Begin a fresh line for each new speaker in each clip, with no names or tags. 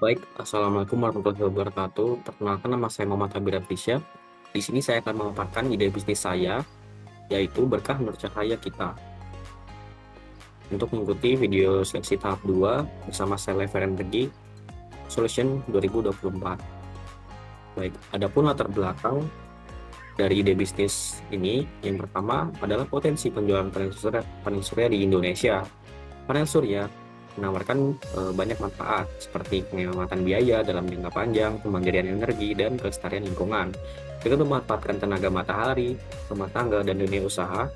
Baik, Assalamualaikum warahmatullahi wabarakatuh. Perkenalkan, nama saya Muhammad Abir Afrisya. Di sini saya akan memaparkan ide bisnis saya, yaitu Berkah Nur Cahaya Kita. Untuk mengikuti video seleksi tahap 2 bersama saya Lever Energy Solution 2024. Baik, adapun latar belakang dari ide bisnis ini, yang pertama adalah potensi penjualan panel surya di Indonesia. Panel surya menawarkan banyak manfaat seperti penghematan biaya dalam jangka panjang, kemandirian energi, dan kelestarian lingkungan. Dengan memanfaatkan tenaga matahari, rumah tangga, dan dunia usaha,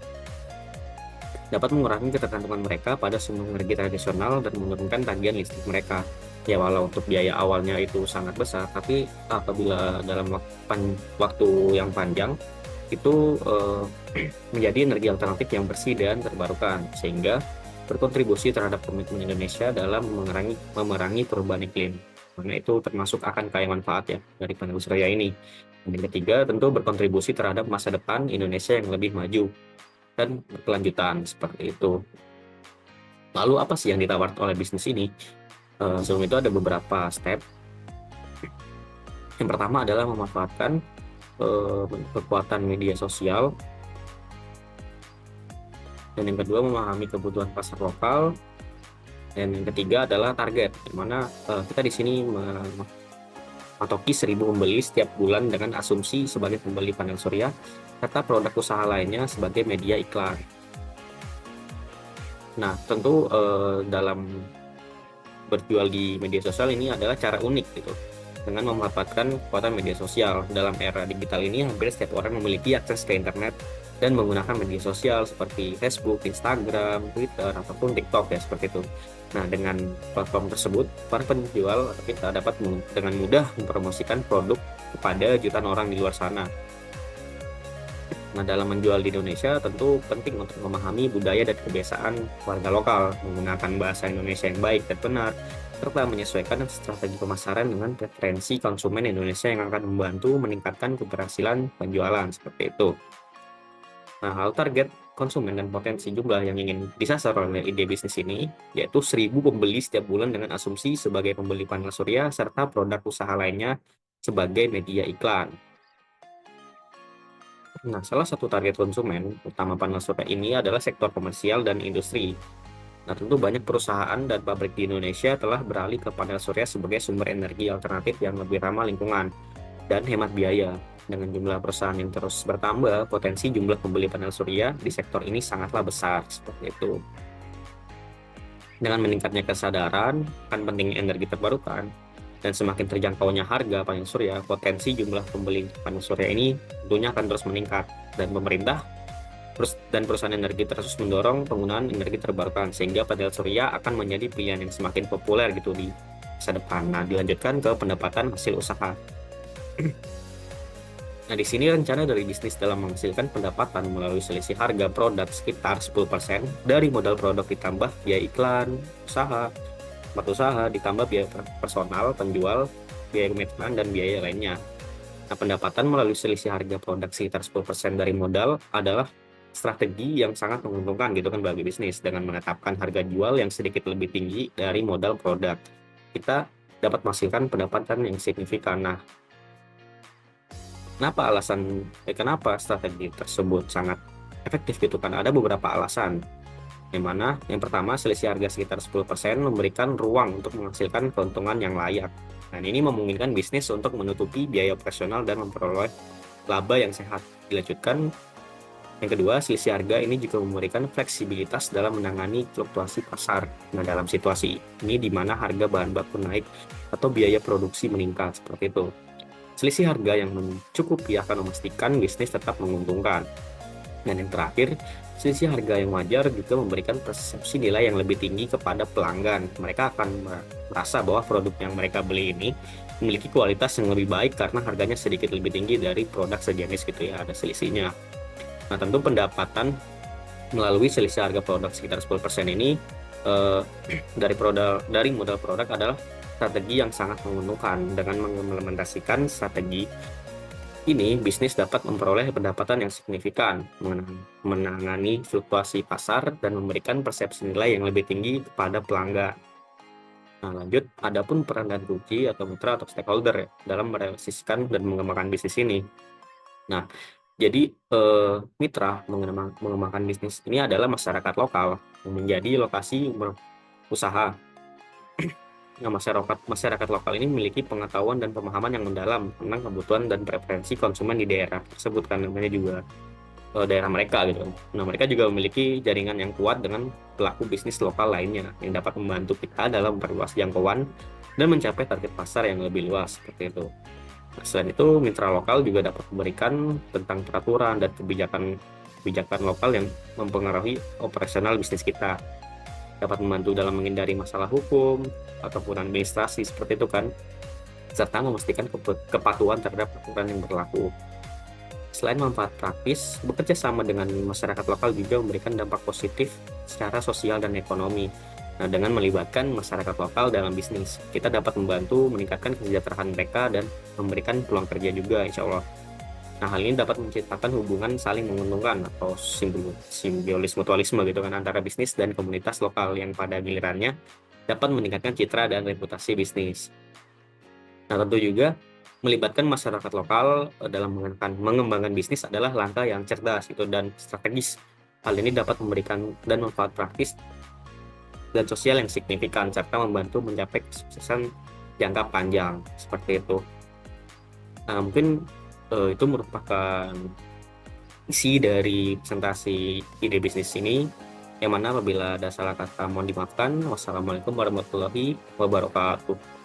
dapat mengurangi ketergantungan mereka pada sumber energi tradisional dan menurunkan tagihan listrik mereka. Ya, walau untuk biaya awalnya itu sangat besar, tapi apabila dalam waktu yang panjang, itu menjadi energi alternatif yang bersih dan terbarukan, sehingga berkontribusi terhadap komitmen Indonesia dalam memerangi perubahan iklim. Karena itu termasuk akan kaya manfaat ya dari panel surya ini. Dan yang ketiga, tentu berkontribusi terhadap masa depan Indonesia yang lebih maju dan berkelanjutan seperti itu. Lalu apa sih yang ditawarkan oleh bisnis ini? Sebelum itu ada beberapa step. Yang pertama adalah memanfaatkan kekuatan media sosial, dan yang kedua memahami kebutuhan pasar lokal, dan yang ketiga adalah target, di mana kita di sini mematoki 1.000 pembeli setiap bulan dengan asumsi sebagai pembeli panel surya, serta produk usaha lainnya sebagai media iklan. Nah, tentu dalam berjual di media sosial ini adalah cara unik gitu. Dengan memanfaatkan kekuatan media sosial, dalam era digital ini hampir setiap orang memiliki akses ke internet dan menggunakan media sosial seperti Facebook, Instagram, Twitter, ataupun TikTok ya, seperti itu. Nah, dengan platform tersebut, para penjual atau kita dapat dengan mudah mempromosikan produk kepada jutaan orang di luar sana. Nah, dalam menjual di Indonesia tentu penting untuk memahami budaya dan kebiasaan warga lokal, menggunakan bahasa Indonesia yang baik dan benar, serta menyesuaikan strategi pemasaran dengan preferensi konsumen Indonesia yang akan membantu meningkatkan keberhasilan penjualan seperti itu. Nah, hal target konsumen dan potensi jumlah yang ingin disasar oleh ide bisnis ini, yaitu 1.000 pembeli setiap bulan dengan asumsi sebagai pembeli panel surya, serta produk usaha lainnya sebagai media iklan. Nah, salah satu target konsumen utama panel surya ini adalah sektor komersial dan industri. Nah, tentu banyak perusahaan dan pabrik di Indonesia telah beralih ke panel surya sebagai sumber energi alternatif yang lebih ramah lingkungan dan hemat biaya. Dengan jumlah perusahaan yang terus bertambah, potensi jumlah pembeli panel surya di sektor ini sangatlah besar, seperti itu. Dengan meningkatnya kesadaran akan pentingnya energi terbarukan dan semakin terjangkaunya harga panel surya, potensi jumlah pembeli panel surya ini tentunya akan terus meningkat, dan pemerintah dan perusahaan energi terus mendorong penggunaan energi terbarukan, sehingga panel surya akan menjadi pilihan yang semakin populer gitu di masa depan. Nah, dilanjutkan ke pendapatan hasil usaha. Nah, di sini rencana dari bisnis dalam menghasilkan pendapatan melalui selisih harga produk sekitar 10% dari modal produk ditambah biaya iklan, usaha, tempat usaha, ditambah biaya personal, penjual, biaya komitmen, dan biaya lainnya. Nah, pendapatan melalui selisih harga produk sekitar 10% dari modal adalah strategi yang sangat menguntungkan gitu kan bagi bisnis. Dengan menetapkan harga jual yang sedikit lebih tinggi dari modal produk, kita dapat menghasilkan pendapatan yang signifikan. Nah, kenapa strategi tersebut sangat efektif gitu kan? Ada beberapa alasan. Yang mana yang pertama, selisih harga sekitar 10% memberikan ruang untuk menghasilkan keuntungan yang layak. Dan ini memungkinkan bisnis untuk menutupi biaya operasional dan memperoleh laba yang sehat. Dilanjutkan, yang kedua, selisih harga ini juga memberikan fleksibilitas dalam menangani fluktuasi pasar. Nah, dalam situasi ini di mana harga bahan baku naik atau biaya produksi meningkat seperti itu, selisih harga yang mencukupi akan memastikan bisnis tetap menguntungkan. Dan yang terakhir, selisih harga yang wajar juga memberikan persepsi nilai yang lebih tinggi kepada pelanggan. Mereka akan merasa bahwa produk yang mereka beli ini memiliki kualitas yang lebih baik karena harganya sedikit lebih tinggi dari produk sejenis gitu ya, ada selisihnya. Nah, tentu pendapatan melalui selisih harga produk sekitar 10% ini dari modal produk adalah strategi yang sangat menguntungkan. Dengan mengimplementasikan strategi ini, bisnis dapat memperoleh pendapatan yang signifikan, menangani fluktuasi pasar, dan memberikan persepsi nilai yang lebih tinggi kepada pelanggan. Nah, lanjut, adapun peran dan kunci atau mitra atau stakeholder ya, dalam merealisasikan dan mengembangkan bisnis ini. Nah, jadi mitra mengembangkan bisnis ini adalah masyarakat lokal yang menjadi lokasi usaha. Nah, masyarakat lokal ini memiliki pengetahuan dan pemahaman yang mendalam tentang kebutuhan dan preferensi konsumen di daerah tersebut, kan namanya juga daerah mereka gitu. Nah, mereka juga memiliki jaringan yang kuat dengan pelaku bisnis lokal lainnya yang dapat membantu kita dalam memperluas jangkauan dan mencapai target pasar yang lebih luas seperti itu. Nah, selain itu, mitra lokal juga dapat memberikan tentang peraturan dan kebijakan lokal yang mempengaruhi operasional bisnis kita, dapat membantu dalam menghindari masalah hukum ataupun administrasi seperti itu kan, serta memastikan kepatuhan terhadap aturan yang berlaku. Selain manfaat praktis, bekerja sama dengan masyarakat lokal juga memberikan dampak positif secara sosial dan ekonomi. Nah, dengan melibatkan masyarakat lokal dalam bisnis, kita dapat membantu meningkatkan kesejahteraan mereka dan memberikan peluang kerja juga, insya Allah. Nah, hal ini dapat menciptakan hubungan saling menguntungkan atau simbiosis mutualisme gitu kan antara bisnis dan komunitas lokal yang pada gilirannya dapat meningkatkan citra dan reputasi bisnis. Nah, tentu juga melibatkan masyarakat lokal dalam mengembangkan bisnis adalah langkah yang cerdas itu dan strategis. Hal ini dapat memberikan dan manfaat praktis dan sosial yang signifikan serta membantu mencapai kesuksesan jangka panjang seperti itu. Nah, mungkin itu merupakan isi dari presentasi ide bisnis ini, yang mana apabila ada salah kata mohon dimaafkan. Wassalamualaikum warahmatullahi wabarakatuh.